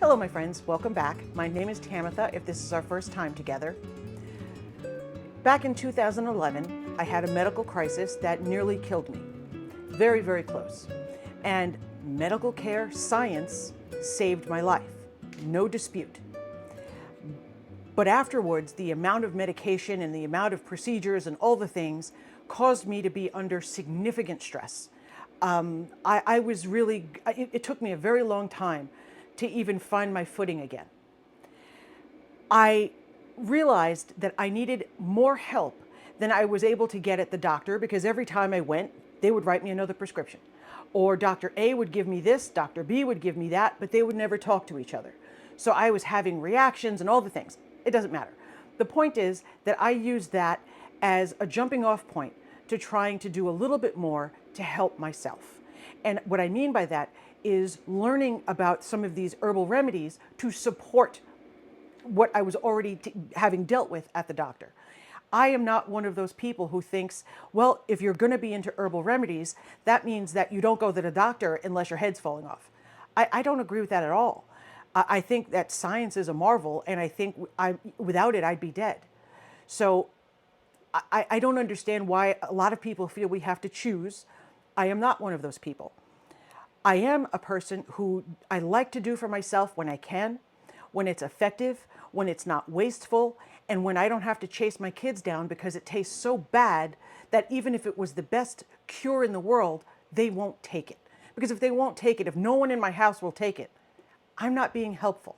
Hello, my friends. Welcome back. My name is Tamitha, if this is our first time together. Back in 2011, I had a medical crisis that nearly killed me. Very, very close. And medical care science saved my life. No dispute. But afterwards, the amount of medication and the amount of procedures and all the things caused me to be under significant stress. It took me a very long time to even find my footing again. I realized that I needed more help than I was able to get at the doctor, because every time I went, they would write me another prescription. Or Dr. A would give me this, Dr. B would give me that, but they would never talk to each other. So I was having reactions and all the things. It doesn't matter. The point is that I used that as a jumping off point to trying to do a little bit more to help myself. And what I mean by that is learning about some of these herbal remedies to support what I was already having dealt with at the doctor. I am not one of those people who thinks, well, if you're going to be into herbal remedies, that means that you don't go to the doctor unless your head's falling off. I don't agree with that at all. I think that science is a marvel, and I think without it, I'd be dead. So I don't understand why a lot of people feel we have to choose. I am not one of those people. I am a person who I like to do for myself when I can, when it's effective, when it's not wasteful, and when I don't have to chase my kids down because it tastes so bad that even if it was the best cure in the world, they won't take it. Because if they won't take it, if no one in my house will take it, I'm not being helpful.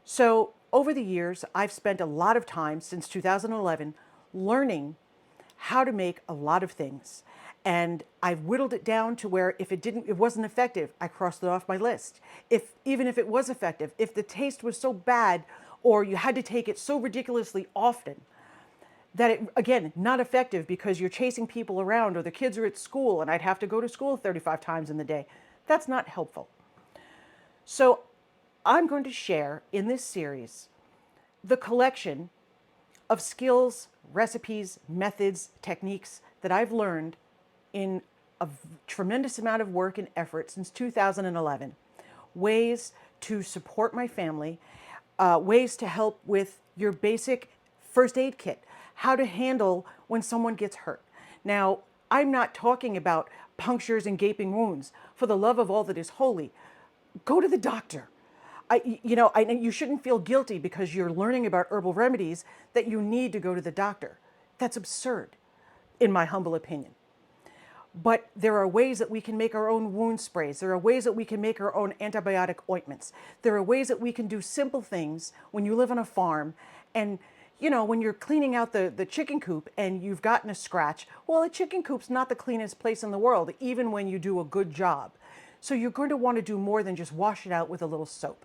So over the years, I've spent a lot of time since 2011 learning how to make a lot of things. And I've whittled it down to where if it wasn't effective, I crossed it off my list. Even if it was effective, if the taste was so bad or you had to take it so ridiculously often that it, again, not effective because you're chasing people around or the kids are at school and I'd have to go to school 35 times in the day, that's not helpful. So I'm going to share in this series the collection of skills, recipes, methods, techniques that I've learned in a tremendous amount of work and effort since 2011. Ways to support my family, ways to help with your basic first aid kit, how to handle when someone gets hurt. Now, I'm not talking about punctures and gaping wounds. For the love of all that is holy, go to the doctor. You shouldn't feel guilty because you're learning about herbal remedies that you need to go to the doctor. That's absurd, in my humble opinion. But there are ways that we can make our own wound sprays. There are ways that we can make our own antibiotic ointments. There are ways that we can do simple things when you live on a farm. And, when you're cleaning out the chicken coop and you've gotten a scratch, well, a chicken coop's not the cleanest place in the world, even when you do a good job. So you're going to want to do more than just wash it out with a little soap.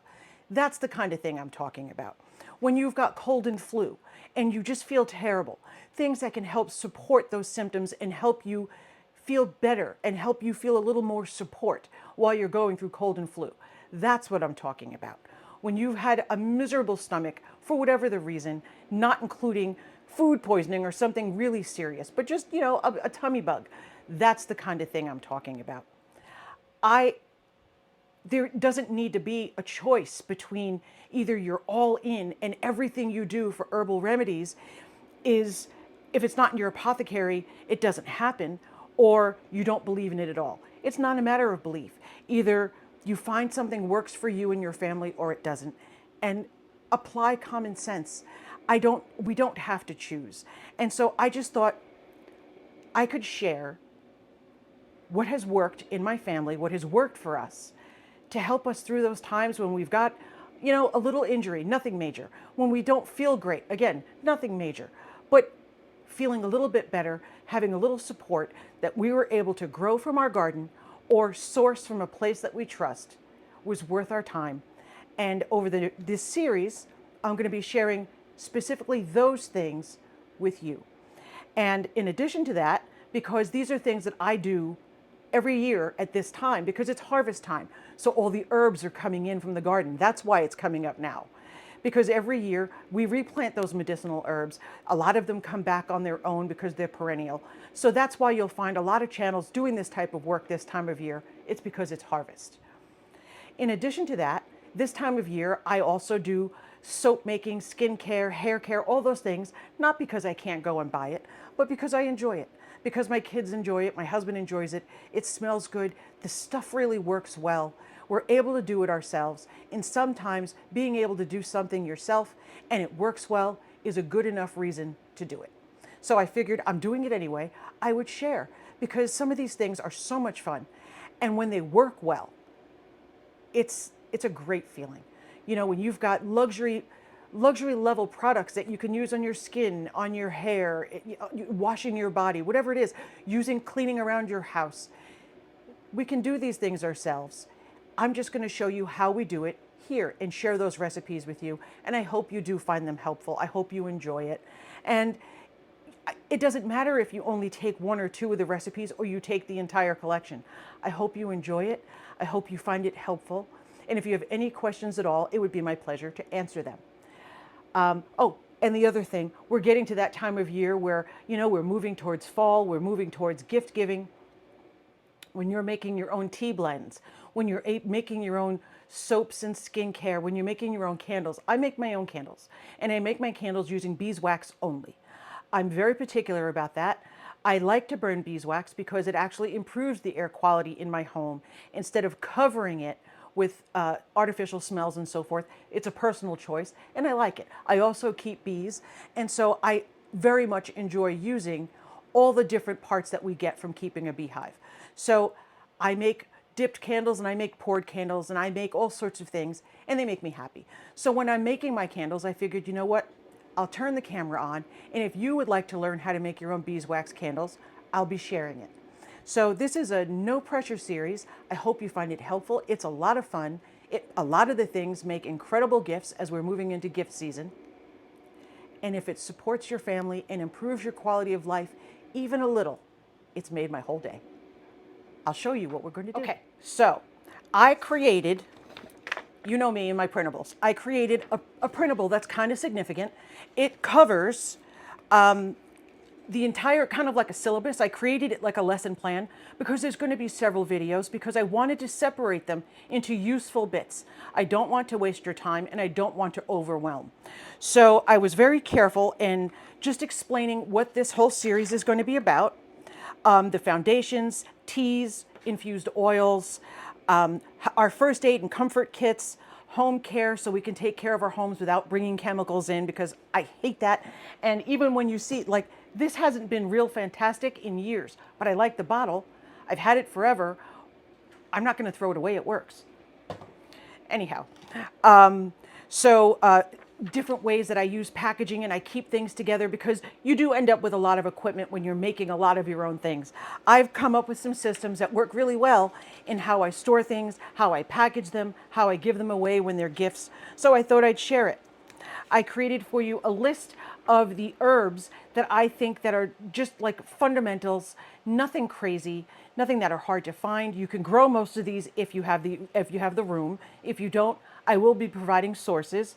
That's the kind of thing I'm talking about. When you've got cold and flu and you just feel terrible, things that can help support those symptoms and help you feel better and help you feel a little more support while you're going through cold and flu. That's what I'm talking about. When you've had a miserable stomach for whatever the reason, not including food poisoning or something really serious, but just, a tummy bug. That's the kind of thing I'm talking about. There doesn't need to be a choice between either you're all in and everything you do for herbal remedies is, if it's not in your apothecary, it doesn't happen, or you don't believe in it at all. It's not a matter of belief. Either you find something works for you and your family or it doesn't, and apply common sense. We don't have to choose. And so I just thought I could share what has worked in my family, what has worked for us to help us through those times when we've got, a little injury, nothing major. When we don't feel great, again, nothing major. But feeling a little bit better, having a little support that we were able to grow from our garden or source from a place that we trust was worth our time. And over this series, I'm going to be sharing specifically those things with you. And in addition to that, because these are things that I do every year at this time, because it's harvest time, so all the herbs are coming in from the garden. That's why it's coming up now. Because every year we replant those medicinal herbs. A lot of them come back on their own because they're perennial. So that's why you'll find a lot of channels doing this type of work this time of year. It's because it's harvest. In addition to that, this time of year, I also do soap making, skincare, hair care, all those things, not because I can't go and buy it, but because I enjoy it. Because my kids enjoy it, my husband enjoys it, it smells good, the stuff really works well. We're able to do it ourselves. And sometimes being able to do something yourself and it works well is a good enough reason to do it. So I figured I'm doing it anyway, I would share because some of these things are so much fun. And when they work well, it's a great feeling. You know, when you've got luxury level products that you can use on your skin, on your hair, washing your body, whatever it is, cleaning around your house. We can do these things ourselves. I'm just going to show you how we do it here and share those recipes with you. And I hope you do find them helpful. I hope you enjoy it. And it doesn't matter if you only take one or two of the recipes or you take the entire collection. I hope you enjoy it. I hope you find it helpful. And if you have any questions at all, it would be my pleasure to answer them. Oh, and the other thing, we're getting to that time of year where, you know, we're moving towards fall, we're moving towards gift giving. When you're making your own tea blends, when you're making your own soaps and skincare, when you're making your own candles. I make my own candles, and I make my candles using beeswax only. I'm very particular about that. I like to burn beeswax because it actually improves the air quality in my home. Instead of covering it with artificial smells and so forth, it's a personal choice, and I like it. I also keep bees, and so I very much enjoy using all the different parts that we get from keeping a beehive. So I make dipped candles and I make poured candles and I make all sorts of things, and they make me happy. So when I'm making my candles, I figured, you know what? I'll turn the camera on, and if you would like to learn how to make your own beeswax candles, I'll be sharing it. So this is a no pressure series. I hope you find it helpful. It's a lot of fun. A lot of the things make incredible gifts as we're moving into gift season. And if it supports your family and improves your quality of life even a little, it's made my whole day. I'll show you what we're going to do. Okay, so I created, you know me and my printables. I created a printable that's kind of significant. It covers the entire, kind of like a syllabus. I created it like a lesson plan because there's going to be several videos because I wanted to separate them into useful bits. I don't want to waste your time and I don't want to overwhelm. So I was very careful in just explaining what this whole series is going to be about. The foundations, teas, infused oils, our first aid and comfort kits, home care so we can take care of our homes without bringing chemicals in because I hate that. And even when you see, like, this hasn't been real fantastic in years, but I like the bottle. I've had it forever. I'm not going to throw it away. It works. Anyhow, different ways that I use packaging and I keep things together because you do end up with a lot of equipment when you're making a lot of your own things. I've come up with some systems that work really well in how I store things, how I package them, how I give them away when they're gifts. So I thought I'd share it. I created for you a list of the herbs that I think that are just like fundamentals, nothing crazy, nothing that are hard to find. You can grow most of these if you have the room. If you don't, I will be providing sources,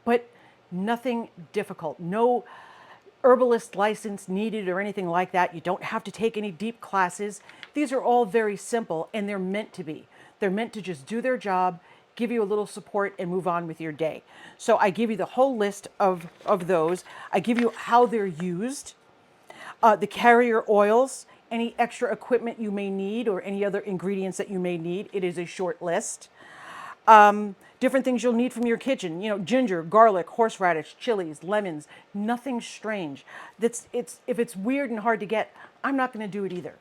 but nothing difficult. No herbalist license needed or anything like that. You don't have to take any deep classes. These are all very simple and they're meant to be. They're meant to just do their job, give you a little support and move on with your day. So I give you the whole list of those. I give you how they're used, the carrier oils, any extra equipment you may need or any other ingredients that you may need. It is a short list. Different things you'll need from your kitchen, you know, ginger, garlic, horseradish, chilies, lemons, nothing strange. If it's weird and hard to get, I'm not going to do it either.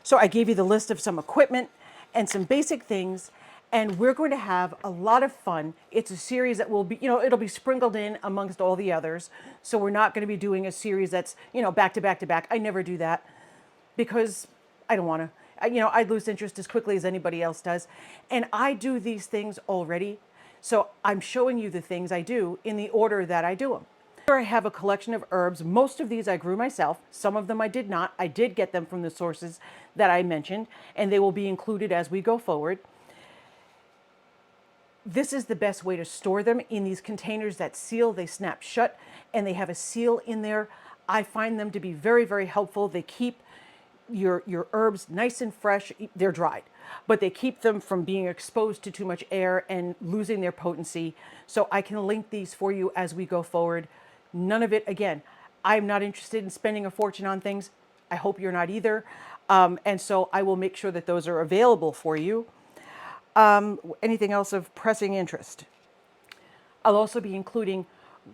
So I gave you the list of some equipment and some basic things, and we're going to have a lot of fun. It's a series that will be, you know, it'll be sprinkled in amongst all the others. So we're not going to be doing a series that's, you know, back to back to back. I never do that because I don't want to. You know, I lose interest as quickly as anybody else does. And I do these things already. So I'm showing you the things I do in the order that I do them. Here I have a collection of herbs. Most of these I grew myself. Some of them I did not. I did get them from the sources that I mentioned, and they will be included as we go forward. This is the best way to store them in these containers that seal. They snap shut and they have a seal in there. I find them to be very, very helpful. They keep your herbs nice and fresh. They're dried, but they keep them from being exposed to too much air and losing their potency. So I can link these for you as we go forward. None of it, again, I'm not interested in spending a fortune on things. I hope you're not either. And so I will make sure that those are available for you. Anything else of pressing interest? I'll also be including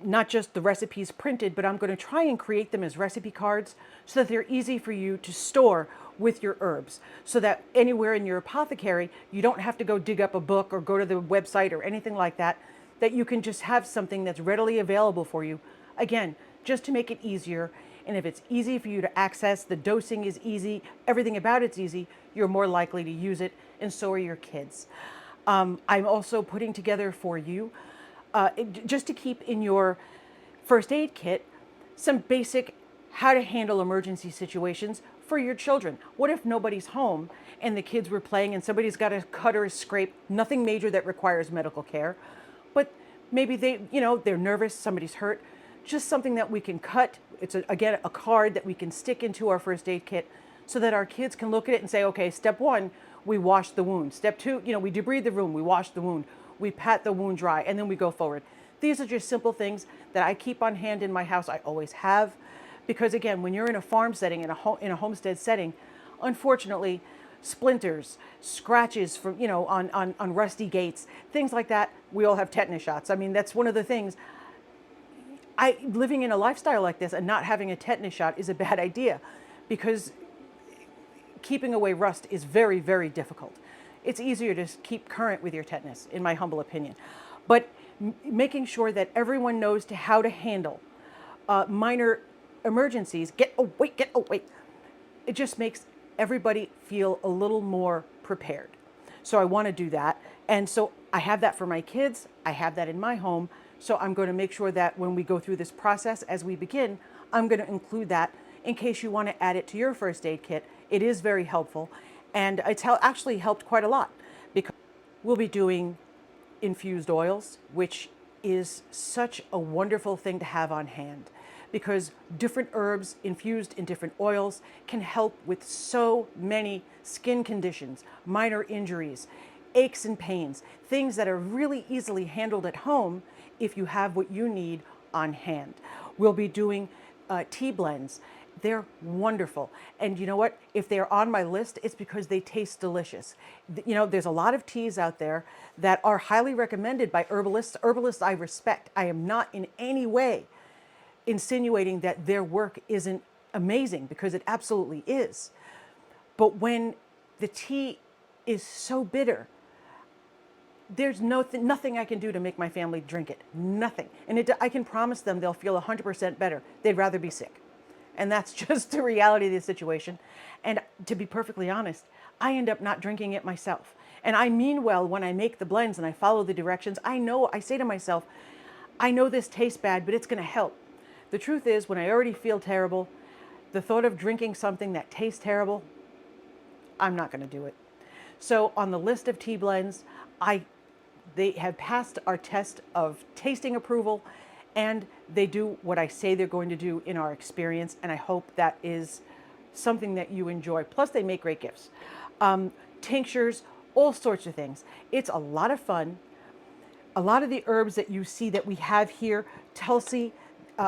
not just the recipes printed, but I'm going to try and create them as recipe cards so that they're easy for you to store with your herbs, so that anywhere in your apothecary, you don't have to go dig up a book or go to the website or anything like that, that you can just have something that's readily available for you. Again, just to make it easier. And if it's easy for you to access, the dosing is easy, everything about it's easy, you're more likely to use it, and so are your kids. I'm also putting together for you, just to keep in your first aid kit, some basic how to handle emergency situations for your children. What if nobody's home and the kids were playing and somebody's got a cut or a scrape, nothing major that requires medical care, but maybe they're nervous, somebody's hurt, just something that we can cut. It's again a card that we can stick into our first aid kit so that our kids can look at it and say, okay, step 1, we wash the wound. Step 2, we debride the room, we wash the wound, we pat the wound dry, and then we go forward. These are just simple things that I keep on hand in my house. I always have, because again, when you're in a farm setting, in a homestead setting, unfortunately, splinters, scratches from on rusty gates, things like that. We all have tetanus shots. I mean, that's one of the things. Living in a lifestyle like this and not having a tetanus shot is a bad idea, because keeping away rust is very, very difficult. It's easier to keep current with your tetanus, in my humble opinion. But making sure that everyone knows how to handle minor emergencies, get away. It just makes everybody feel a little more prepared. So I want to do that. And so I have that for my kids. I have that in my home. So I'm going to make sure that when we go through this process, as we begin, I'm going to include that in case you want to add it to your first aid kit. It is very helpful. And it's actually helped quite a lot, because we'll be doing infused oils, which is such a wonderful thing to have on hand, because different herbs infused in different oils can help with so many skin conditions, minor injuries, aches and pains, things that are really easily handled at home if you have what you need on hand. We'll be doing tea blends. They're wonderful. And you know what? If they're on my list, it's because they taste delicious. There's a lot of teas out there that are highly recommended by herbalists. Herbalists I respect. I am not in any way insinuating that their work isn't amazing, because it absolutely is. But when the tea is so bitter, there's nothing I can do to make my family drink it. Nothing. And I can promise them they'll feel 100% better. They'd rather be sick. And that's just the reality of the situation. And to be perfectly honest, I end up not drinking it myself. And I mean well when I make the blends and I follow the directions. I say to myself, I know this tastes bad, but it's going to help. The truth is, when I already feel terrible, the thought of drinking something that tastes terrible, I'm not going to do it. So on the list of tea blends, they have passed our test of tasting approval, and they do what I say they're going to do in our experience, and I hope that is something that you enjoy. Plus, they make great gifts. Tinctures, all sorts of things. It's a lot of fun. A lot of the herbs that you see that we have here, Tulsi,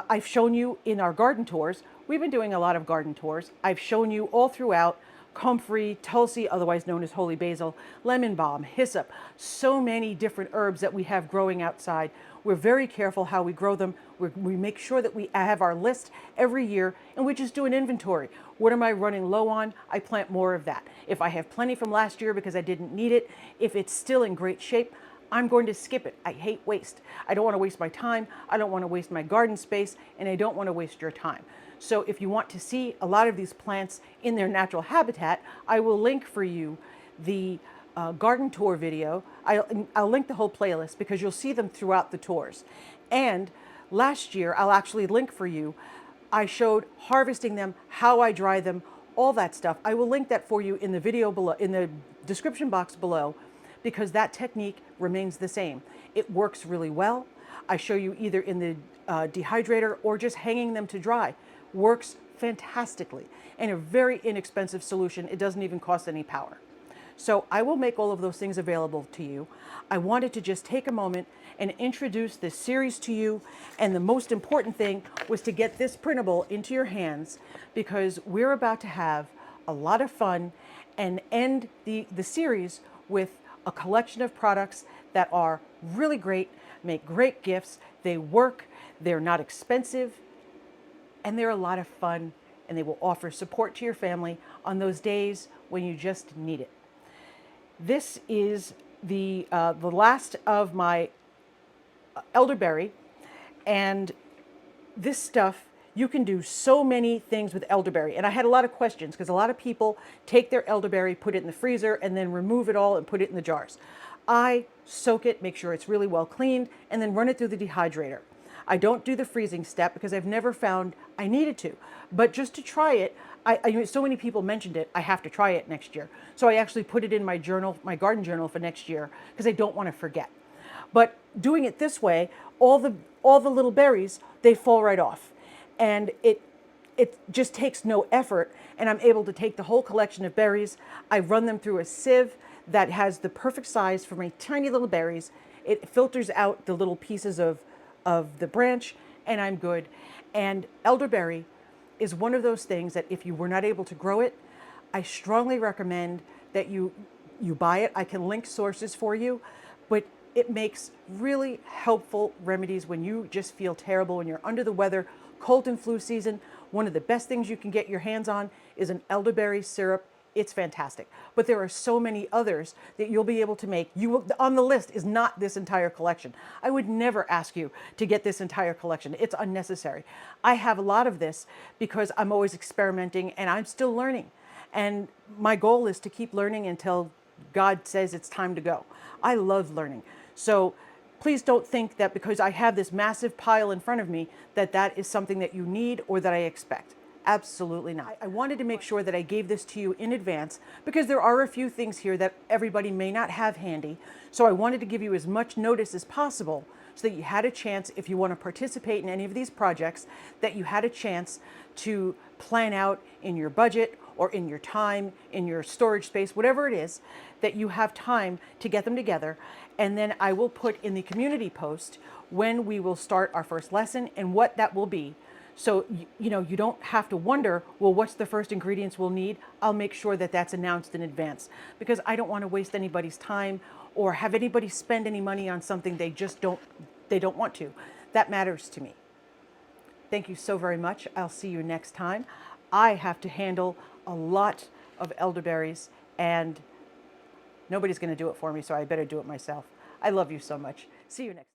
I've shown you in our garden tours. We've been doing a lot of garden tours. I've shown you all throughout. Comfrey, Tulsi, otherwise known as holy basil, lemon balm, hyssop, so many different herbs that we have growing outside. We're very careful how we grow them. We make sure that we have our list every year, and we just do an inventory. What am I running low on? I plant more of that. If I have plenty from last year because I didn't need it, if it's still in great shape, I'm going to skip it. I hate waste. I don't want to waste my time. I don't want to waste my garden space, and I don't want to waste your time. So if you want to see a lot of these plants in their natural habitat, I will link for you the garden tour video. I'll link the whole playlist because you'll see them throughout the tours. And last year, I'll actually link for you. I showed harvesting them, how I dry them, all that stuff. I will link that for you in the video below, in the description box below, because that technique remains the same. It works really well. I show you either in the dehydrator or just hanging them to dry. Works fantastically and a very inexpensive solution. It doesn't even cost any power. So I will make all of those things available to you. I wanted to just take a moment and introduce this series to you. And the most important thing was to get this printable into your hands, because we're about to have a lot of fun and end the series with a collection of products that are really great, make great gifts, they work, they're not expensive, and they're a lot of fun, and they will offer support to your family on those days when you just need it. This is the last of my elderberry, and this stuff, you can do so many things with elderberry. And I had a lot of questions because a lot of people take their elderberry, put it in the freezer, and then remove it all and put it in the jars. I soak it, make sure it's really well cleaned, and then run it through the dehydrator. I don't do the freezing step because I've never found I needed to. But just to try it, so many people mentioned it, I have to try it next year. So I actually put it in my journal, my garden journal for next year, because I don't want to forget. But doing it this way, all the little berries, they fall right off. And it just takes no effort, and I'm able to take the whole collection of berries. I run them through a sieve that has the perfect size for my tiny little berries. It filters out the little pieces of the branch, and I'm good. And elderberry is one of those things that if you were not able to grow it, I strongly recommend that you buy it. I can link sources for you, but it makes really helpful remedies when you just feel terrible, when you're under the weather, cold and flu season. One of the best things you can get your hands on is an elderberry syrup. It's fantastic. But there are so many others that you'll be able to make. On the list is not this entire collection. I would never ask you to get this entire collection. It's unnecessary. I have a lot of this because I'm always experimenting and I'm still learning. And my goal is to keep learning until God says it's time to go. I love learning. So please don't think that because I have this massive pile in front of me that is something that you need or that I expect. Absolutely not. I wanted to make sure that I gave this to you in advance because there are a few things here that everybody may not have handy. So I wanted to give you as much notice as possible so that you had a chance, if you want to participate in any of these projects, that you had a chance to plan out in your budget or in your time, in your storage space, whatever it is, that you have time to get them together. And then I will put in the community post when we will start our first lesson and what that will be. So, you don't have to wonder, well, what's the first ingredients we'll need? I'll make sure that that's announced in advance because I don't want to waste anybody's time or have anybody spend any money on something they don't want to. That matters to me. Thank you so very much. I'll see you next time. I have to handle a lot of elderberries and nobody's going to do it for me, so I better do it myself. I love you so much. See you next time.